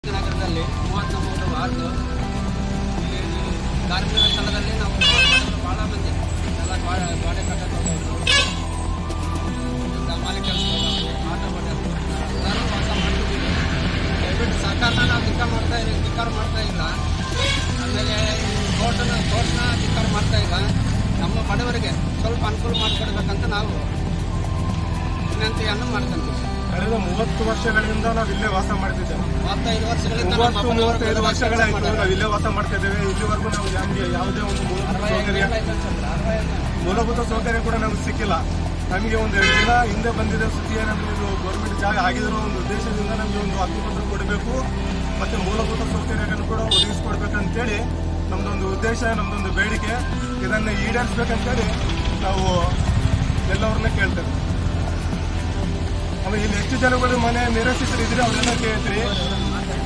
ನಗರದಲ್ಲಿ 33 ವಾರ್ಡು ಕಾರ್ಮಿಕ ಸ್ಥಳದಲ್ಲಿ ನಾವು ಭಾಳ ಮಂದಿ ಎಲ್ಲ ಗೋಡೆ ಕಟ್ಟಕ್ಕೆ ಹೋಗೋದು, ಮಾಲಿ ಕೆಲಸ ಆಟೋ ಎಲ್ಲರೂ ವಾಸ ಮಾಡ್ತಿದ್ದೀವಿ. ದಯವಿಟ್ಟು ಸರ್ಕಾರನ ನಾವು ಧಿಕ್ಕಾರ ಮಾಡ್ತಾ ಇಲ್ಲ. ಆಮೇಲೆ ಕೋರ್ಟ್ನ ಧಿಕ್ಕಾರ ಮಾಡ್ತಾ ಇಲ್ಲ. ನಮ್ಮ ಬಡವರಿಗೆ ಸ್ವಲ್ಪ ಅನುಕೂಲ ಮಾಡಿಕೊಡ್ಬೇಕಂತ ನಾವು ವಿನಂತಿಯನ್ನು ಮಾಡ್ಕೊಂತೀವಿ. ಕಳೆದ 30 ವರ್ಷಗಳಿಂದ ನಾವು ಇಲ್ಲೇ ವಾಸ ಮಾಡ್ತಿದ್ದೇವೆ. 35 ವರ್ಷಗಳಾಯ್ತು ನಾವು ಇಲ್ಲೇ ವಾಸ ಮಾಡ್ತಾ ಇದ್ದೇವೆ. ಇಲ್ಲಿವರೆಗೂ ನಾವು ನಮಗೆ ಯಾವುದೇ ಒಂದು ಮೂಲಭೂತ ಸೌಕರ್ಯ ಕೂಡ ನಮ್ಗೆ ಸಿಕ್ಕಿಲ್ಲ. ನಮಗೆ ಒಂದು 2 ದಿನ ಹಿಂದೆ ಬಂದಿದ್ದ ಸುದ್ದಿಯ ನಮಗೆ ಇದು ಗೌರ್ಮೆಂಟ್ ಜಾಗ ಆಗಿರೋ ಒಂದು ಉದ್ದೇಶದಿಂದ ನಮಗೆ ಒಂದು ಹಕ್ಕುಪತ್ರ ಕೊಡಬೇಕು ಮತ್ತು ಮೂಲಭೂತ ಸೌಕರ್ಯಗಳನ್ನು ಕೂಡ ಒದಗಿಸ್ಕೊಡ್ಬೇಕಂತೇಳಿ ನಮ್ಮದೊಂದು ಉದ್ದೇಶ, ನಮ್ಮದೊಂದು ಬೇಡಿಕೆ. ಇದನ್ನು ಈಡೇರಿಸಬೇಕಂತೇಳಿ ನಾವು ಎಲ್ಲವ್ರನ್ನ ಕೇಳ್ತೇವೆ. ಆಮೇಲೆ ಇಲ್ಲಿ ಹೆಚ್ಚು ಜನಗಳು ಮನೆ ನಿರಾಶ್ರಿತರಿದ್ರೆ ಅವರೆಲ್ಲ ಕೇಳ್ತೀರಿ.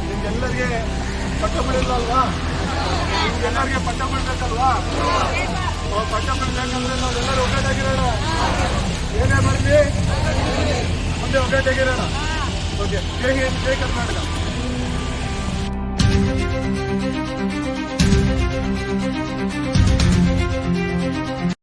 ನಿಮ್ಗೆಲ್ಲರಿಗೆ ಪಟ್ಟ ಬಿಡಲ್ವಾ? ನಿಮ್ಗೆಲ್ಲರಿಗೆ ಪಟ್ಟ ಬಿಡ್ಬೇಕಲ್ವಾ? ಪಟ್ಟ ಬಿಡ್ಬೇಕಂದ್ರೆ ನಾವೆಲ್ಲರೂ ಒಗ್ಗಟ್ಟಾಗಿರೋಣ. ಏನೇ ಮಾಡಲಿ ಮುಂದೆ ಒಗ್ಗಟ್ಟಾಗಿರೋಣ. ಓಕೆ, ಜೈ ಹಿಂದ್, ಜೈ ಕರ್ನಾಟಕ.